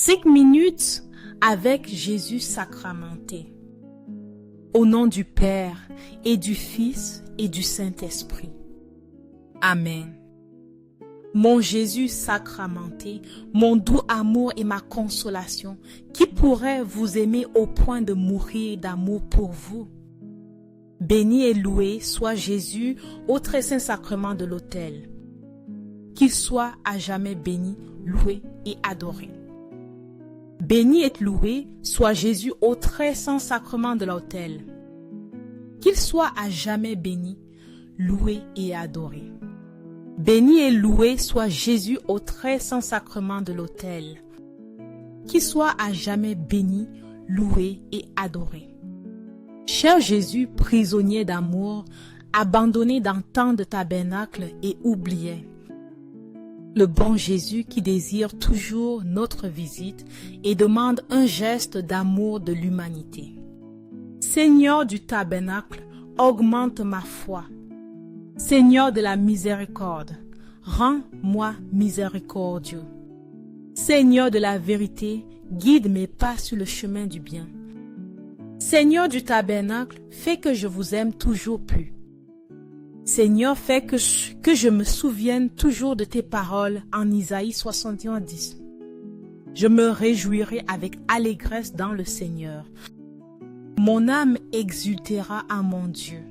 5 minutes avec Jésus sacramenté. Au nom du Père et du Fils et du Saint-Esprit. Amen. Mon Jésus sacramenté, mon doux amour et ma consolation, qui pourrait vous aimer au point de mourir d'amour pour vous? Béni et loué soit Jésus au très saint sacrement de l'autel. Qu'il soit à jamais béni, loué et adoré. Béni et loué soit Jésus au très saint sacrement de l'autel. Qu'il soit à jamais béni, loué et adoré. Béni et loué soit Jésus au très saint sacrement de l'autel. Qu'il soit à jamais béni, loué et adoré. Cher Jésus, prisonnier d'amour, abandonné dans tant de tabernacles et oublié. Le bon Jésus qui désire toujours notre visite et demande un geste d'amour de l'humanité. Seigneur du tabernacle, augmente ma foi. Seigneur de la miséricorde, rends-moi miséricordieux. Seigneur de la vérité, guide mes pas sur le chemin du bien. Seigneur du tabernacle, fais que je vous aime toujours plus. Seigneur, fais que je me souvienne toujours de tes paroles en Isaïe 61:10. Je me réjouirai avec allégresse dans le Seigneur. Mon âme exultera en mon Dieu.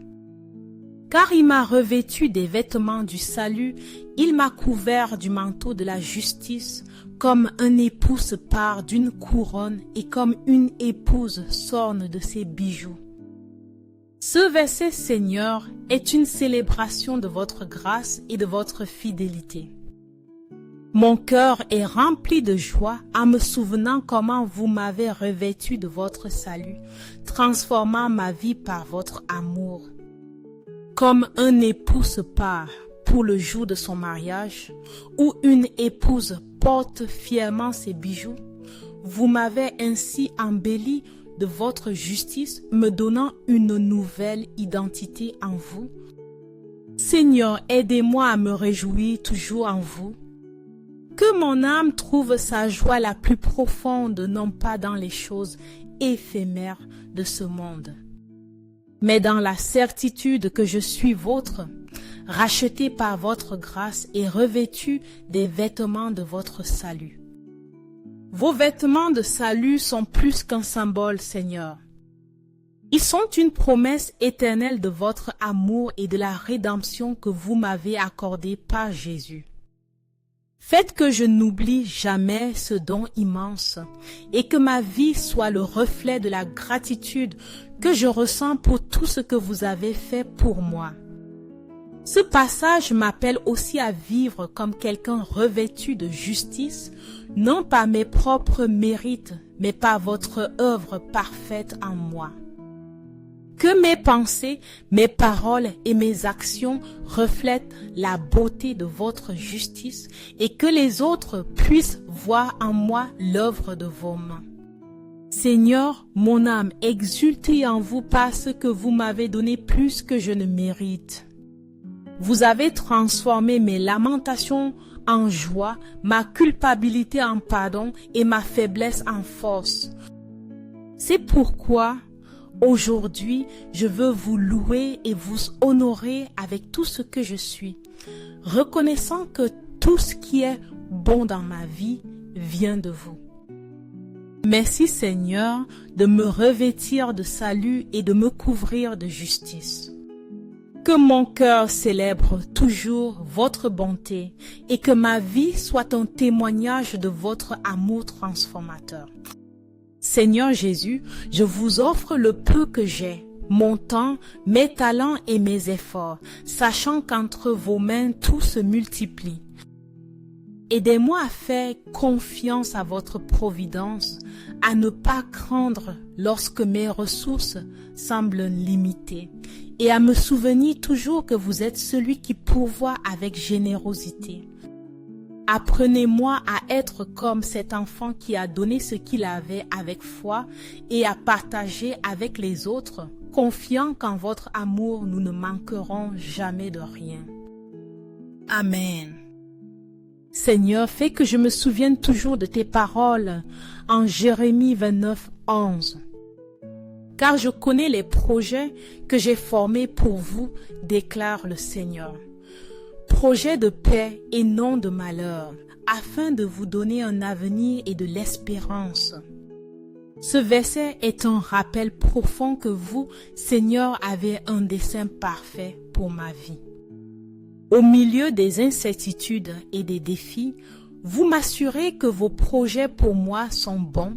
Car il m'a revêtu des vêtements du salut, il m'a couvert du manteau de la justice, comme un époux se pare d'une couronne et comme une épouse s'orne de ses bijoux. Ce verset, Seigneur, est une célébration de votre grâce et de votre fidélité. Mon cœur est rempli de joie en me souvenant comment vous m'avez revêtu de votre salut, transformant ma vie par votre amour. Comme un époux se pare pour le jour de son mariage, ou une épouse porte fièrement ses bijoux, vous m'avez ainsi embelli de votre justice, me donnant une nouvelle identité en vous. Seigneur, aidez-moi à me réjouir toujours en vous. Que mon âme trouve sa joie la plus profonde, non pas dans les choses éphémères de ce monde, mais dans la certitude que je suis vôtre, racheté par votre grâce et revêtu des vêtements de votre salut. Vos vêtements de salut sont plus qu'un symbole, Seigneur. Ils sont une promesse éternelle de votre amour et de la rédemption que vous m'avez accordée par Jésus. Faites que je n'oublie jamais ce don immense et que ma vie soit le reflet de la gratitude que je ressens pour tout ce que vous avez fait pour moi. Ce passage m'appelle aussi à vivre comme quelqu'un revêtu de justice, non par mes propres mérites, mais par votre œuvre parfaite en moi. Que mes pensées, mes paroles et mes actions reflètent la beauté de votre justice et que les autres puissent voir en moi l'œuvre de vos mains. Seigneur, mon âme exulte en vous parce que vous m'avez donné plus que je ne mérite. Vous avez transformé mes lamentations en joie, ma culpabilité en pardon et ma faiblesse en force. C'est pourquoi, aujourd'hui, je veux vous louer et vous honorer avec tout ce que je suis, reconnaissant que tout ce qui est bon dans ma vie vient de vous. Merci Seigneur de me revêtir de salut et de me couvrir de justice. Que mon cœur célèbre toujours votre bonté et que ma vie soit un témoignage de votre amour transformateur. Seigneur Jésus, je vous offre le peu que j'ai, mon temps, mes talents et mes efforts, sachant qu'entre vos mains tout se multiplie. Aidez-moi à faire confiance à votre providence, à ne pas craindre lorsque mes ressources semblent limitées et à me souvenir toujours que vous êtes celui qui pourvoit avec générosité. Apprenez-moi à être comme cet enfant qui a donné ce qu'il avait avec foi et à partager avec les autres, confiant qu'en votre amour nous ne manquerons jamais de rien. Amen. Seigneur, fais que je me souvienne toujours de tes paroles en Jérémie 29, 11. Car je connais les projets que j'ai formés pour vous, déclare le Seigneur. Projets de paix et non de malheur, afin de vous donner un avenir et de l'espérance. Ce verset est un rappel profond que vous, Seigneur, avez un dessein parfait pour ma vie. Au milieu des incertitudes et des défis, vous m'assurez que vos projets pour moi sont bons,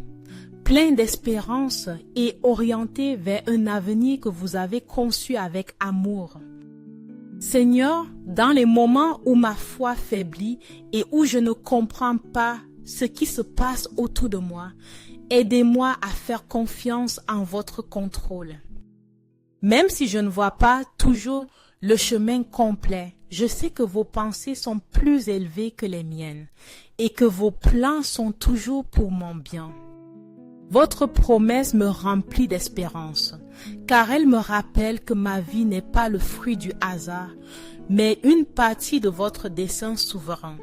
pleins d'espérance et orientés vers un avenir que vous avez conçu avec amour. Seigneur, dans les moments où ma foi faiblit et où je ne comprends pas ce qui se passe autour de moi, aidez-moi à faire confiance en votre contrôle. Même si je ne vois pas toujours le chemin complet, je sais que vos pensées sont plus élevées que les miennes et que vos plans sont toujours pour mon bien. Votre promesse me remplit d'espérance, car elle me rappelle que ma vie n'est pas le fruit du hasard, mais une partie de votre dessein souverain.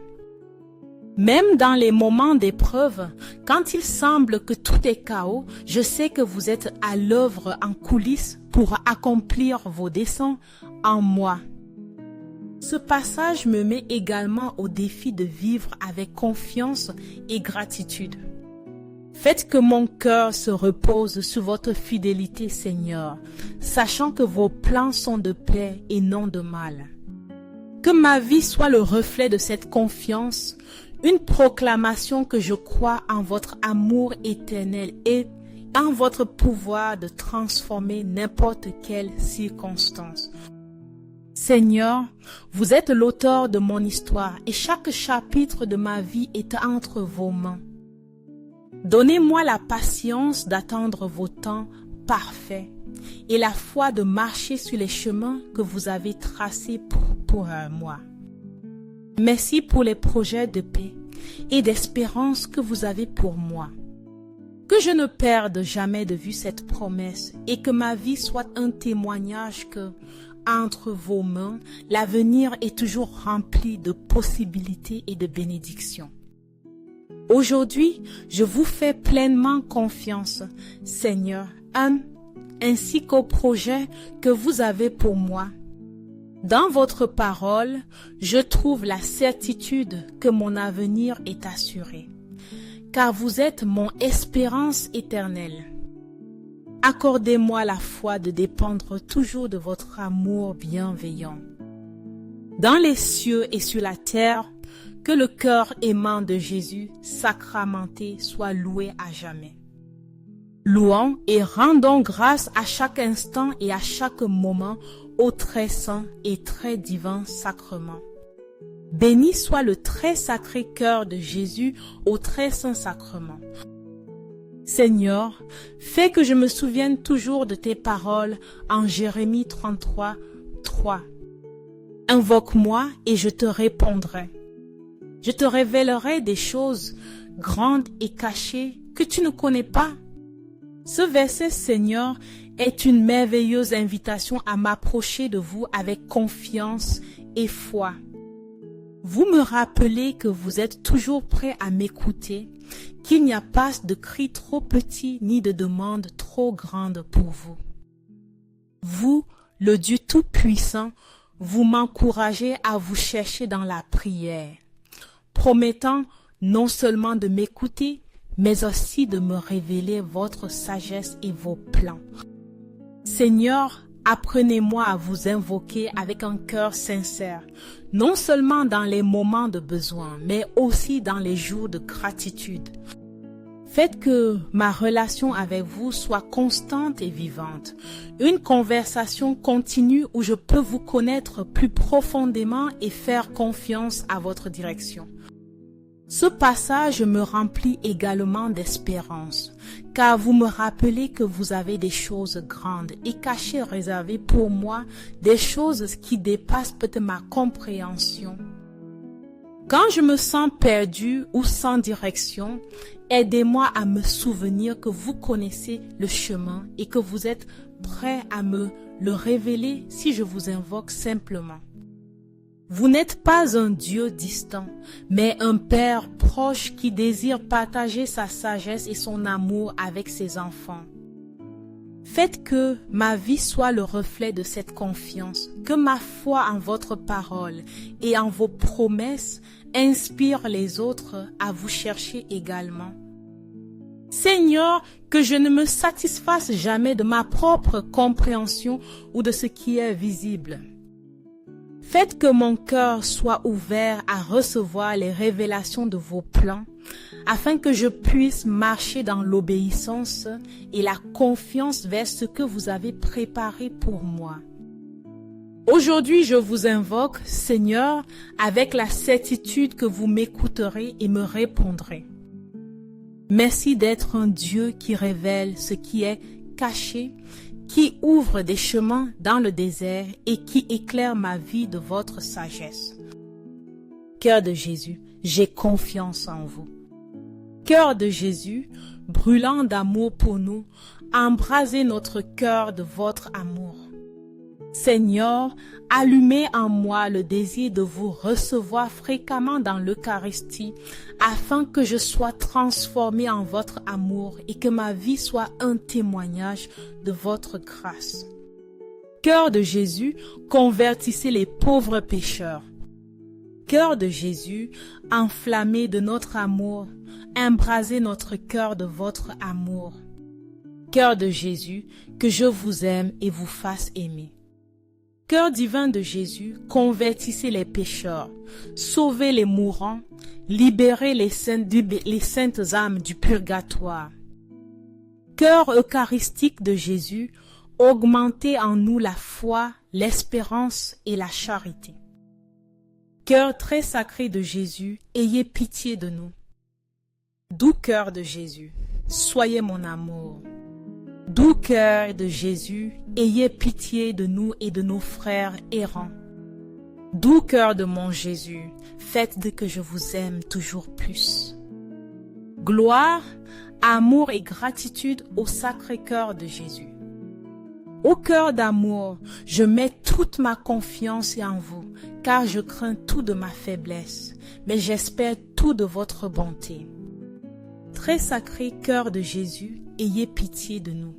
Même dans les moments d'épreuve, quand il semble que tout est chaos, je sais que vous êtes à l'œuvre en coulisses pour accomplir vos desseins en moi. Ce passage me met également au défi de vivre avec confiance et gratitude. Faites que mon cœur se repose sur votre fidélité, Seigneur, sachant que vos plans sont de paix et non de mal. Que ma vie soit le reflet de cette confiance, une proclamation que je crois en votre amour éternel et en votre pouvoir de transformer n'importe quelle circonstance. Seigneur, vous êtes l'auteur de mon histoire et chaque chapitre de ma vie est entre vos mains. Donnez-moi la patience d'attendre vos temps parfaits et la foi de marcher sur les chemins que vous avez tracés pour moi. Merci pour les projets de paix et d'espérance que vous avez pour moi. Que je ne perde jamais de vue cette promesse et que ma vie soit un témoignage que, entre vos mains, l'avenir est toujours rempli de possibilités et de bénédictions. Aujourd'hui, je vous fais pleinement confiance, Seigneur, ainsi qu'aux projets que vous avez pour moi. Dans votre parole, je trouve la certitude que mon avenir est assuré, car vous êtes mon espérance éternelle. Accordez-moi la foi de dépendre toujours de votre amour bienveillant. Dans les cieux et sur la terre, que le cœur aimant de Jésus sacramenté soit loué à jamais. Louons et rendons grâce à chaque instant et à chaque moment au très saint et très divin sacrement. Béni soit le très sacré cœur de Jésus au très saint sacrement. Seigneur, fais que je me souvienne toujours de tes paroles en Jérémie 33, 3. Invoque-moi et je te répondrai. Je te révélerai des choses grandes et cachées que tu ne connais pas. Ce verset, Seigneur, est une merveilleuse invitation à m'approcher de vous avec confiance et foi. Vous me rappelez que vous êtes toujours prêt à m'écouter, qu'il n'y a pas de cri trop petit ni de demande trop grande pour vous. Vous, le Dieu Tout-Puissant, vous m'encouragez à vous chercher dans la prière, promettant non seulement de m'écouter, mais aussi de me révéler votre sagesse et vos plans. Seigneur, apprenez-moi à vous invoquer avec un cœur sincère, non seulement dans les moments de besoin, mais aussi dans les jours de gratitude. Faites que ma relation avec vous soit constante et vivante, une conversation continue où je peux vous connaître plus profondément et faire confiance à votre direction. Ce passage me remplit également d'espérance, car vous me rappelez que vous avez des choses grandes et cachées réservées pour moi, des choses qui dépassent peut-être ma compréhension. Quand je me sens perdu ou sans direction, aidez-moi à me souvenir que vous connaissez le chemin et que vous êtes prêt à me le révéler si je vous invoque simplement. Vous n'êtes pas un Dieu distant, mais un Père proche qui désire partager sa sagesse et son amour avec ses enfants. Faites que ma vie soit le reflet de cette confiance, que ma foi en votre parole et en vos promesses inspire les autres à vous chercher également. Seigneur, que je ne me satisfasse jamais de ma propre compréhension ou de ce qui est visible. Faites que mon cœur soit ouvert à recevoir les révélations de vos plans, afin que je puisse marcher dans l'obéissance et la confiance vers ce que vous avez préparé pour moi. Aujourd'hui, je vous invoque, Seigneur, avec la certitude que vous m'écouterez et me répondrez. Merci d'être un Dieu qui révèle ce qui est caché, qui ouvre des chemins dans le désert et qui éclaire ma vie de votre sagesse. Cœur de Jésus, j'ai confiance en vous. Cœur de Jésus, brûlant d'amour pour nous, embrasez notre cœur de votre amour. Seigneur, allumez en moi le désir de vous recevoir fréquemment dans l'Eucharistie, afin que je sois transformé en votre amour et que ma vie soit un témoignage de votre grâce. Cœur de Jésus, convertissez les pauvres pécheurs. Cœur de Jésus, enflammé de notre amour, embrasez notre cœur de votre amour. Cœur de Jésus, que je vous aime et vous fasse aimer. Cœur divin de Jésus, convertissez les pécheurs, sauvez les mourants, libérez les saintes âmes du purgatoire. Cœur eucharistique de Jésus, augmentez en nous la foi, l'espérance et la charité. Cœur très sacré de Jésus, ayez pitié de nous. Doux cœur de Jésus, soyez mon amour. Doux cœur de Jésus, ayez pitié de nous et de nos frères errants. Doux cœur de mon Jésus, faites de que je vous aime toujours plus. Gloire, amour et gratitude au Sacré-Cœur de Jésus. Ô cœur d'amour, je mets toute ma confiance en vous, car je crains tout de ma faiblesse, mais j'espère tout de votre bonté. Très sacré cœur de Jésus, ayez pitié de nous.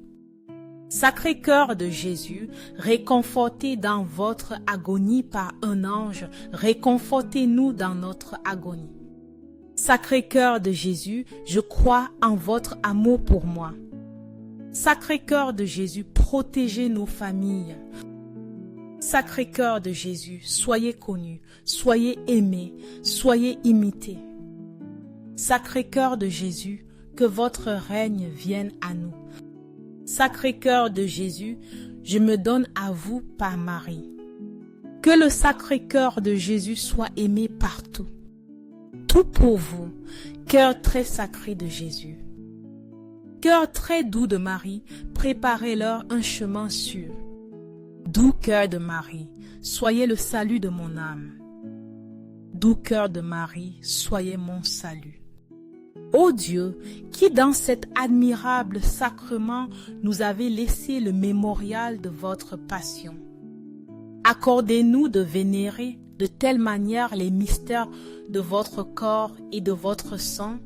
Sacré cœur de Jésus, réconforté dans votre agonie par un ange, réconfortez-nous dans notre agonie. Sacré cœur de Jésus, je crois en votre amour pour moi. Sacré cœur de Jésus, protégez nos familles. Sacré cœur de Jésus, soyez connu, soyez aimé, soyez imité. Sacré cœur de Jésus, que votre règne vienne à nous. Sacré cœur de Jésus, je me donne à vous par Marie. Que le Sacré cœur de Jésus soit aimé partout. Tout pour vous, cœur très sacré de Jésus. Cœur très doux de Marie, préparez-leur un chemin sûr. Doux cœur de Marie, soyez le salut de mon âme. Doux cœur de Marie, soyez mon salut. Ô Dieu, qui dans cet admirable sacrement nous avez laissé le mémorial de votre passion, accordez-nous de vénérer de telle manière les mystères de votre corps et de votre sang,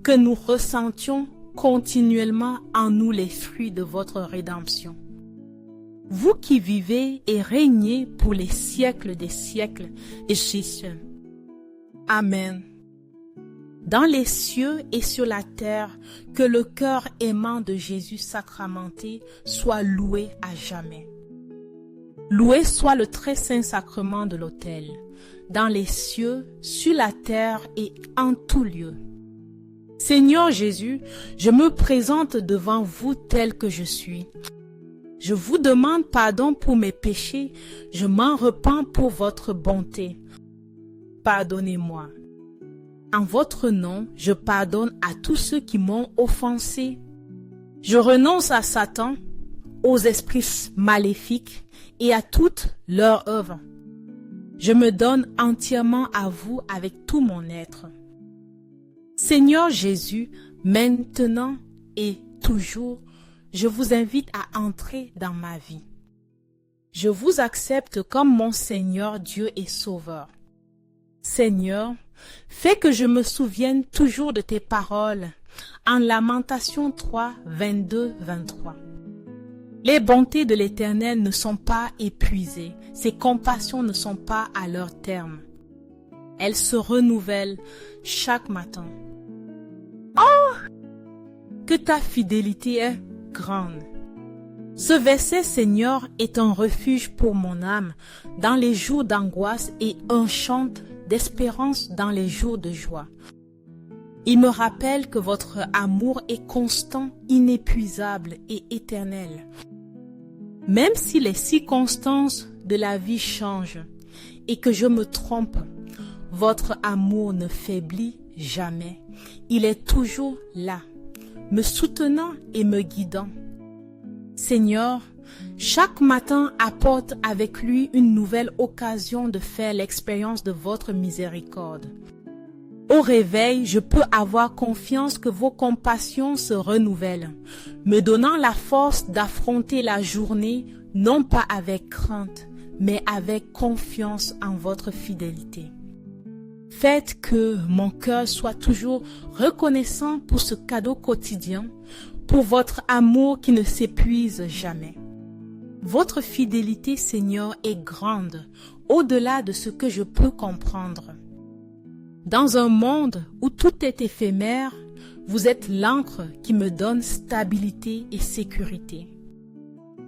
que nous ressentions continuellement en nous les fruits de votre rédemption. Vous qui vivez et régnez pour les siècles des siècles, et Jésus. Amen. Dans les cieux et sur la terre, que le cœur aimant de Jésus sacramenté soit loué à jamais. Loué soit le très saint sacrement de l'autel, dans les cieux, sur la terre et en tout lieu. Seigneur Jésus, je me présente devant vous tel que je suis. Je vous demande pardon pour mes péchés, je m'en repens pour votre bonté. Pardonnez-moi. En votre nom, je pardonne à tous ceux qui m'ont offensé. Je renonce à Satan, aux esprits maléfiques et à toutes leurs œuvres. Je me donne entièrement à vous avec tout mon être. Seigneur Jésus, maintenant et toujours, je vous invite à entrer dans ma vie. Je vous accepte comme mon Seigneur, Dieu et Sauveur. Seigneur, fais que je me souvienne toujours de tes paroles. En Lamentations 3, 22-23. Les bontés de l'Éternel ne sont pas épuisées, ses compassions ne sont pas à leur terme. Elles se renouvellent chaque matin. Oh! Que ta fidélité est grande. Ce verset, Seigneur, est un refuge pour mon âme dans les jours d'angoisse et un chant d'espérance dans les jours de joie. Il me rappelle que votre amour est constant, inépuisable et éternel. Même si les circonstances de la vie changent et que je me trompe, votre amour ne faiblit jamais. Il est toujours là, me soutenant et me guidant. Seigneur, chaque matin apporte avec lui une nouvelle occasion de faire l'expérience de votre miséricorde. Au réveil, je peux avoir confiance que vos compassions se renouvellent, me donnant la force d'affronter la journée, non pas avec crainte, mais avec confiance en votre fidélité. Faites que mon cœur soit toujours reconnaissant pour ce cadeau quotidien, pour votre amour qui ne s'épuise jamais. Votre fidélité, Seigneur, est grande, au-delà de ce que je peux comprendre. Dans un monde où tout est éphémère, vous êtes l'encre qui me donne stabilité et sécurité.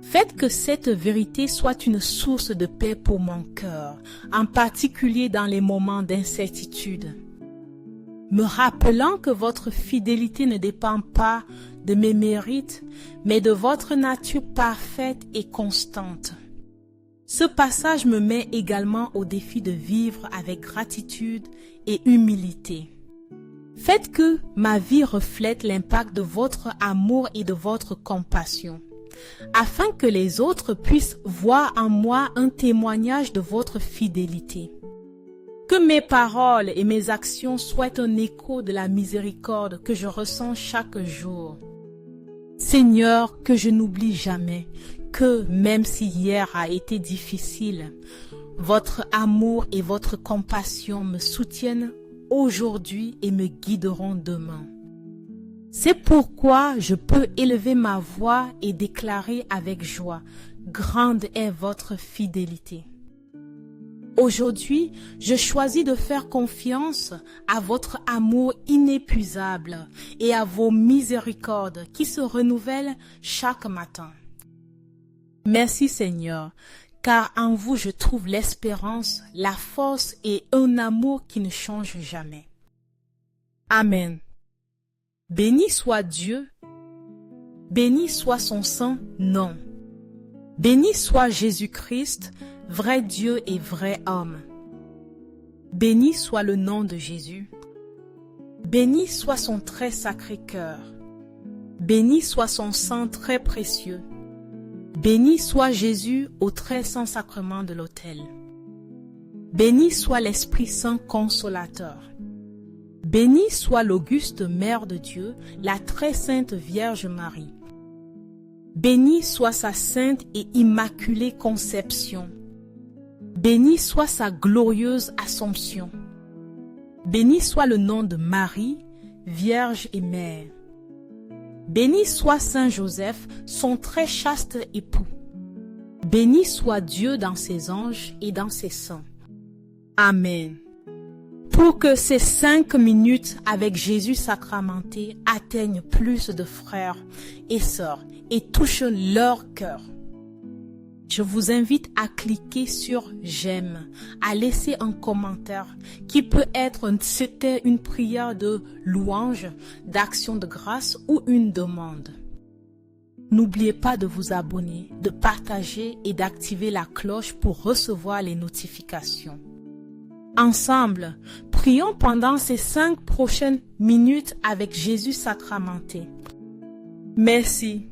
Faites que cette vérité soit une source de paix pour mon cœur, en particulier dans les moments d'incertitude. Me rappelant que votre fidélité ne dépend pas de mes mérites, mais de votre nature parfaite et constante. Ce passage me met également au défi de vivre avec gratitude et humilité. Faites que ma vie reflète l'impact de votre amour et de votre compassion, afin que les autres puissent voir en moi un témoignage de votre fidélité. Que mes paroles et mes actions soient un écho de la miséricorde que je ressens chaque jour. Seigneur, que je n'oublie jamais que même si hier a été difficile, votre amour et votre compassion me soutiennent aujourd'hui et me guideront demain. C'est pourquoi je peux élever ma voix et déclarer avec joie, grande est votre fidélité. Aujourd'hui, je choisis de faire confiance à votre amour inépuisable et à vos miséricordes qui se renouvellent chaque matin. Merci Seigneur, car en vous je trouve l'espérance, la force et un amour qui ne change jamais. Amen. Béni soit Dieu, béni soit son saint nom. Béni soit Jésus-Christ, vrai Dieu et vrai homme. Béni soit le nom de Jésus. Béni soit son très sacré cœur. Béni soit son sang très précieux. Béni soit Jésus au très saint sacrement de l'autel. Béni soit l'Esprit Saint consolateur. Béni soit l'auguste Mère de Dieu, la très sainte Vierge Marie. Béni soit sa sainte et immaculée conception. Béni soit sa glorieuse Assomption. Béni soit le nom de Marie, Vierge et Mère. Béni soit Saint Joseph, son très chaste époux. Béni soit Dieu dans ses anges et dans ses saints. Amen. Pour que ces 5 minutes avec Jésus sacramenté atteignent plus de frères et sœurs et touchent leur cœur, je vous invite à cliquer sur « J'aime », à laisser un commentaire qui peut être c'était une prière de louange, d'action de grâce ou une demande. N'oubliez pas de vous abonner, de partager et d'activer la cloche pour recevoir les notifications. Ensemble, prions pendant ces 5 prochaines minutes avec Jésus sacramenté. Merci.